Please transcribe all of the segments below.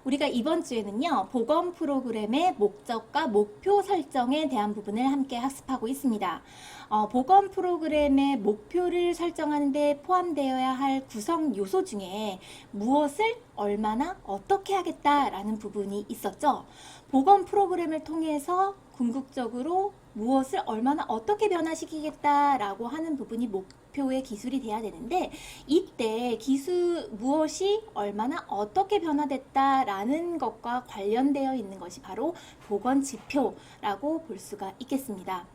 우리가 이번 주에는요, 보건 프로그램의 목적과 목표 설정에 대한 부분을 함께 학습하고 있습니다. 보건 프로그램의 목표를 설정하는 데 포함되어야 할 구성 요소 중에 무엇을 얼마나 어떻게 하겠다라는 부분이 있었죠. 보건 프로그램을 통해서 궁극적으로 무엇을 얼마나 어떻게 변화시키겠다라고 하는 부분이 목표의 기술이 돼야 되는데, 이때 기술 무엇이 얼마나 어떻게 변화됐다라는 것과 관련되어 있는 것이 바로 보건 지표라고 볼 수가 있겠습니다.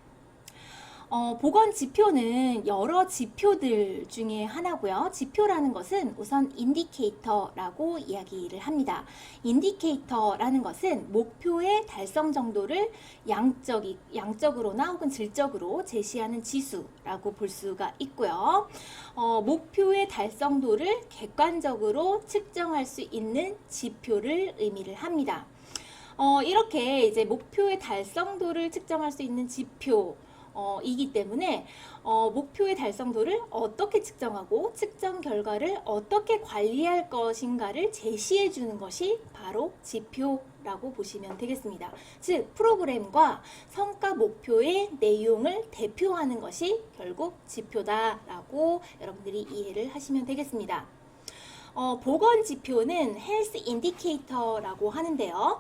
보건 지표는 여러 지표들 중에 하나고요. 지표라는 것은 우선 인디케이터라고 이야기를 합니다. 인디케이터라는 것은 목표의 달성 정도를 양적으로나 혹은 질적으로 제시하는 지수라고 볼 수가 있고요. 목표의 달성도를 객관적으로 측정할 수 있는 지표를 의미를 합니다. 이렇게 이제 목표의 달성도를 측정할 수 있는 지표 이기 때문에 목표의 달성도를 어떻게 측정하고 측정 결과를 어떻게 관리할 것인가를 제시해 주는 것이 바로 지표라고 보시면 되겠습니다. 즉 프로그램과 성과 목표의 내용을 대표하는 것이 결국 지표다라고 여러분들이 이해를 하시면 되겠습니다. 보건 지표는 헬스 인디케이터라고 하는데요.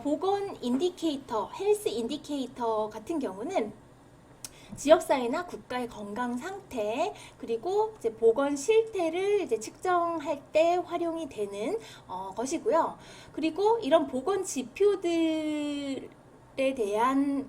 보건 인디케이터, 헬스 인디케이터 같은 경우는 지역사회나 국가의 건강 상태, 그리고 이제 보건 실태를 이제 측정할 때 활용이 되는 것이고요. 그리고 이런 보건 지표들에 대한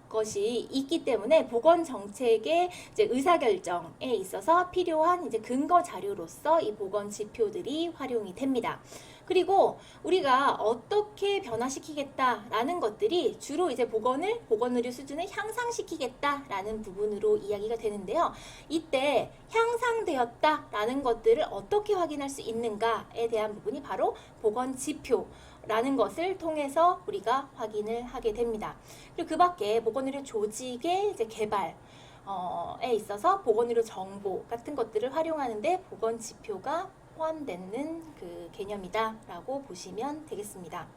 것이 있기 때문에 보건 정책의 이제 의사결정에 있어서 필요한 이제 근거 자료로서 이 보건 지표들이 활용이 됩니다. 그리고 우리가 어떻게 변화시키겠다라는 것들이 주로 이제 보건의료 수준을 향상시키겠다라는 부분으로 이야기가 되는데요. 이때 향상되었다라는 것들을 어떻게 확인할 수 있는가에 대한 부분이 바로 보건 지표라는 것을 통해서 우리가 확인을 하게 됩니다. 그리고 그 밖에 보건의료 조직의 이제 개발에 있어서 보건의료 정보 같은 것들을 활용하는데 보건 지표가 포함되는 그 개념이다라고 보시면 되겠습니다.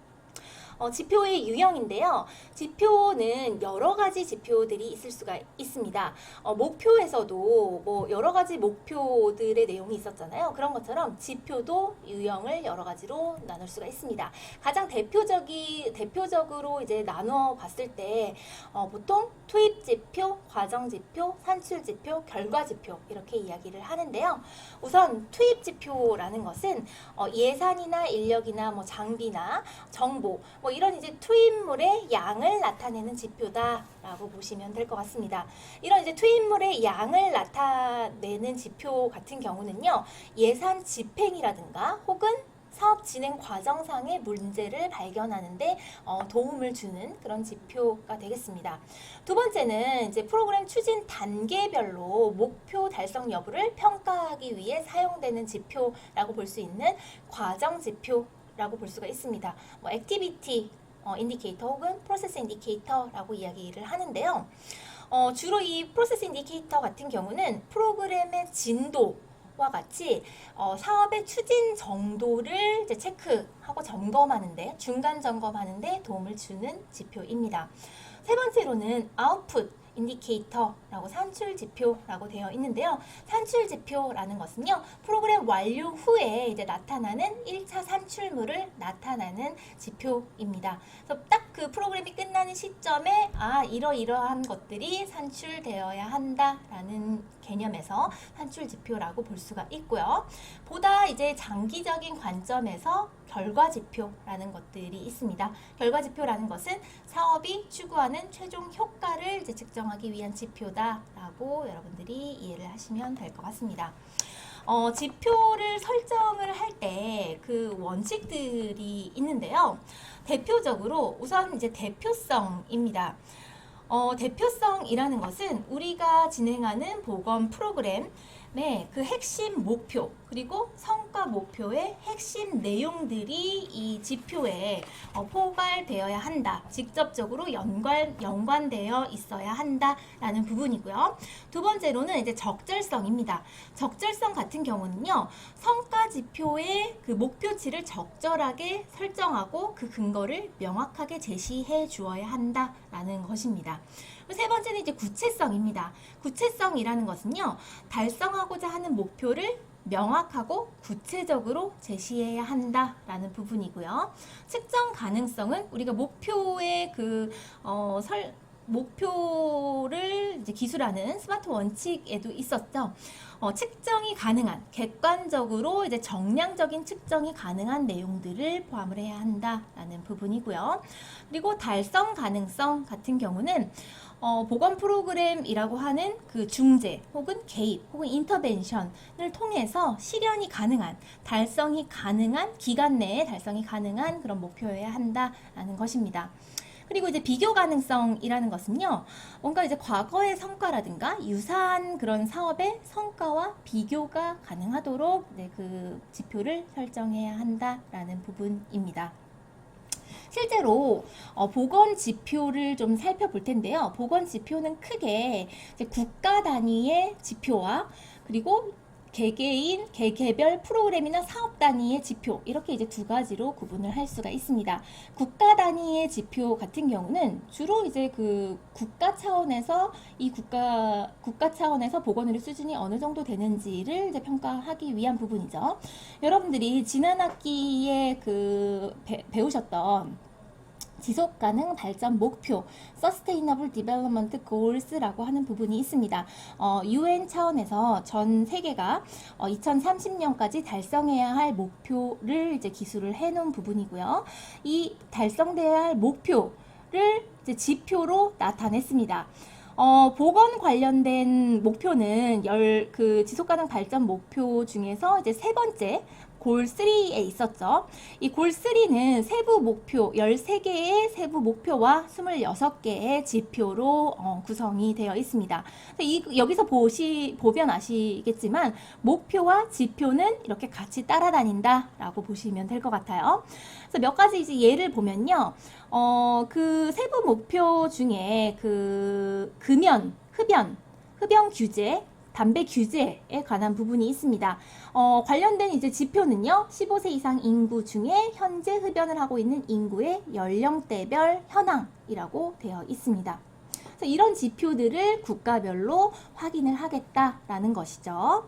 지표의 유형인데요. 지표는 여러 가지 지표들이 있을 수가 있습니다. 목표에서도 뭐 여러 가지 목표들의 내용이 있었잖아요. 그런 것처럼 지표도 유형을 여러 가지로 나눌 수가 있습니다. 가장 대표적으로 이제 나눠 봤을 때 보통 투입 지표, 과정 지표, 산출 지표, 결과 지표 이렇게 이야기를 하는데요. 우선 투입 지표라는 것은 예산이나 인력이나 뭐 장비나 정보 뭐 이런 이제 투입물의 양을 나타내는 지표다라고 보시면 될 것 같습니다. 이런 이제 투입물의 양을 나타내는 지표 같은 경우는요, 예산 집행이라든가 혹은 사업 진행 과정상의 문제를 발견하는데 도움을 주는 그런 지표가 되겠습니다. 두 번째는 이제 프로그램 추진 단계별로 목표 달성 여부를 평가하기 위해 사용되는 지표라고 볼 수 있는 과정 지표라고 볼 수가 있습니다. 뭐 액티비티 인디케이터 혹은 프로세스 인디케이터라고 이야기를 하는데요. 주로 이 프로세스 인디케이터 같은 경우는 프로그램의 진도와 같이 사업의 추진 정도를 이제 체크하고 점검하는데, 중간 점검하는데 도움을 주는 지표입니다. 세 번째로는 아웃풋 인디케이터라고 산출 지표라고 되어 있는데요. 산출 지표라는 것은요, 프로그램 완료 후에 이제 나타나는 1차 산출물을 나타내는 지표입니다. 그래서 딱 그 프로그램이 끝나는 시점에 이러이러한 것들이 산출되어야 한다라는 개념에서 산출 지표라고 볼 수가 있고요. 보다 이제 장기적인 관점에서 결과 지표라는 것들이 있습니다. 결과 지표라는 것은 사업이 추구하는 최종 효과를 이제 측정하기 위한 지표다라고 여러분들이 이해를 하시면 될 것 같습니다. 지표를 설정을 할 때 그 원칙들이 있는데요. 대표적으로 우선 이제 대표성입니다. 대표성이라는 것은 우리가 진행하는 보건 프로그램의 그 핵심 목표, 그리고 성과 목표의 핵심 내용들이 이 지표에 포괄되어야 한다. 직접적으로 연관되어 있어야 한다라는 부분이고요. 두 번째로는 이제 적절성입니다. 적절성 같은 경우는요, 성과 지표의 그 목표치를 적절하게 설정하고 그 근거를 명확하게 제시해 주어야 한다라는 것입니다. 세 번째는 이제 구체성입니다. 구체성이라는 것은요, 달성하고자 하는 목표를 명확하고 구체적으로 제시해야 한다라는 부분이고요. 측정 가능성은 우리가 목표의 목표를 이제 기술하는 스마트 원칙에도 있었죠. 측정이 가능한, 객관적으로 이제 정량적인 측정이 가능한 내용들을 포함을 해야 한다라는 부분이고요. 그리고 달성 가능성 같은 경우는 보건 프로그램이라고 하는 그 중재 혹은 개입 혹은 인터벤션을 통해서 실현이 가능한, 달성이 가능한, 기간 내에 달성이 가능한 그런 목표여야 한다라는 것입니다. 그리고 이제 비교 가능성이라는 것은요, 뭔가 이제 과거의 성과라든가 유사한 그런 사업의 성과와 비교가 가능하도록 그 지표를 설정해야 한다라는 부분입니다. 실제로 보건 지표를 좀 살펴볼 텐데요. 보건 지표는 크게 이제 국가 단위의 지표와 그리고 개개별 프로그램이나 사업 단위의 지표, 이렇게 이제 두 가지로 구분을 할 수가 있습니다. 국가 단위의 지표 같은 경우는 주로 이제 그 국가 차원에서 국가 차원에서 보건의료 수준이 어느 정도 되는지를 이제 평가하기 위한 부분이죠. 여러분들이 지난 학기에 배우셨던 지속가능 발전 목표 (Sustainable Development Goals)라고 하는 부분이 있습니다. UN 차원에서 전 세계가 2030년까지 달성해야 할 목표를 이제 기술을 해놓은 부분이고요. 이 달성돼야 할 목표를 이제 지표로 나타냈습니다. 보건 관련된 목표는 지속가능 발전 목표 중에서 이제 세 번째 골3에 있었죠. 이 골3는 세부 목표 13개의 세부 목표와 26개의 지표로 구성이 되어 있습니다. 여기서 보면 아시겠지만 목표와 지표는 이렇게 같이 따라다닌다라고 보시면 될 것 같아요. 그래서 몇 가지 이제 예를 보면요. 그 세부 목표 중에 그 흡연 규제, 담배 규제에 관한 부분이 있습니다. 관련된 이제 지표는요, 15세 이상 인구 중에 현재 흡연을 하고 있는 인구의 연령대별 현황이라고 되어 있습니다. 그래서 이런 지표들을 국가별로 확인을 하겠다라는 것이죠.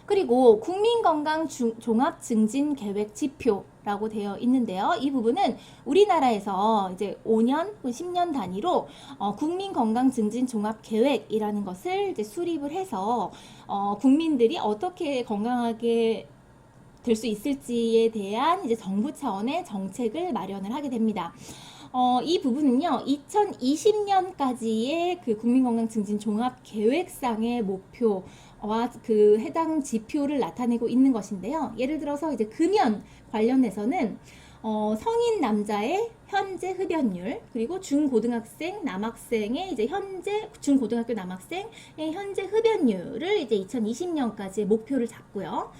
그리고 국민건강 종합증진계획 지표라고 되어 있는데요. 이 부분은 우리나라에서 이제 5년, 10년 단위로 국민건강증진종합계획이라는 것을 이제 수립을 해서 국민들이 어떻게 건강하게 될 수 있을지에 대한 이제 정부 차원의 정책을 마련을 하게 됩니다. 이 부분은요, 2020년까지의 그 국민건강증진종합계획상의 목표 와 그 해당 지표를 나타내고 있는 것인데요. 예를 들어서 이제 금연 관련해서는 성인 남자의 현재 흡연율, 그리고 중고등학생 남학생의 이제 중고등학교 남학생의 현재 흡연율을 이제 2020년까지의 목표를 잡고요.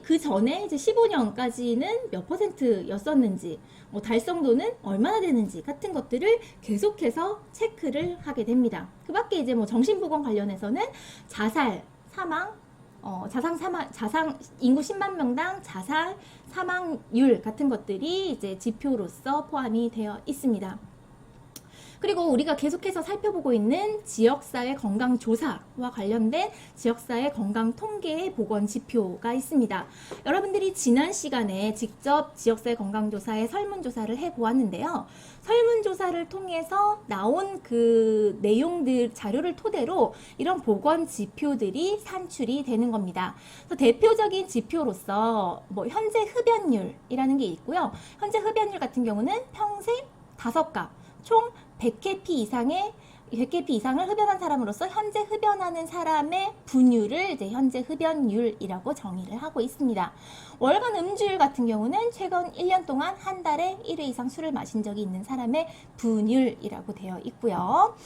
그 전에 이제 15년까지는 몇 %였었는지, 달성도는 얼마나 되는지 같은 것들을 계속해서 체크를 하게 됩니다. 그 밖에 이제 정신보건 관련해서는 자살, 사망, 인구 10만 명당 자살, 사망률 같은 것들이 이제 지표로서 포함이 되어 있습니다. 그리고 우리가 계속해서 살펴보고 있는 지역사회 건강조사와 관련된 지역사회 건강통계의 보건 지표가 있습니다. 여러분들이 지난 시간에 직접 지역사회 건강조사의 설문조사를 해보았는데요. 설문조사를 통해서 나온 그 내용들, 자료를 토대로 이런 보건 지표들이 산출이 되는 겁니다. 그래서 대표적인 지표로서 현재 흡연율이라는 게 있고요. 현재 흡연율 같은 경우는 평생 5갑, 총 100개피 이상을 흡연한 사람으로서 현재 흡연하는 사람의 분율을 이제 현재 흡연율이라고 정의를 하고 있습니다. 월간 음주율 같은 경우는 최근 1년 동안 한 달에 1회 이상 술을 마신 적이 있는 사람의 분율이라고 되어 있고요.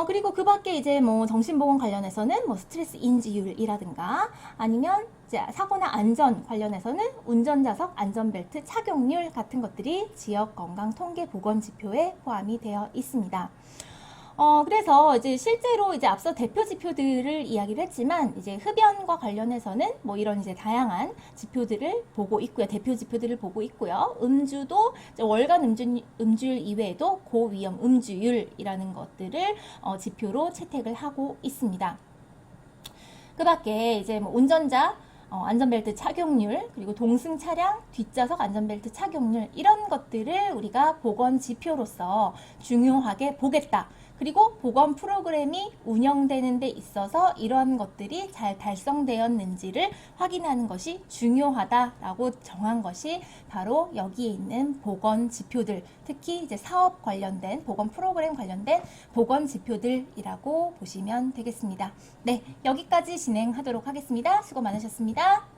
그리고 그 밖에 이제 뭐 정신보건 관련해서는 뭐 스트레스 인지율이라든가 아니면 이제 사고나 안전 관련해서는 운전자석 안전벨트 착용률 같은 것들이 지역 건강 통계 보건 지표에 포함이 되어 있습니다. 그래서 이제 실제로 이제 앞서 대표 지표들을 이야기를 했지만 이제 흡연과 관련해서는 뭐 이런 이제 다양한 지표들을 보고 있고요. 대표 지표들을 보고 있고요. 음주도 이제 월간 음주율 이외에도 고위험 음주율이라는 것들을 지표로 채택을 하고 있습니다. 그 밖에 이제 뭐 운전자 안전벨트 착용률, 그리고 동승 차량 뒷좌석 안전벨트 착용률 이런 것들을 우리가 보건 지표로서 중요하게 보겠다. 그리고 보건 프로그램이 운영되는 데 있어서 이러한 것들이 잘 달성되었는지를 확인하는 것이 중요하다라고 정한 것이 바로 여기에 있는 보건 지표들, 특히 이제 사업 관련된 보건 프로그램 관련된 보건 지표들이라고 보시면 되겠습니다. 네, 여기까지 진행하도록 하겠습니다. 수고 많으셨습니다.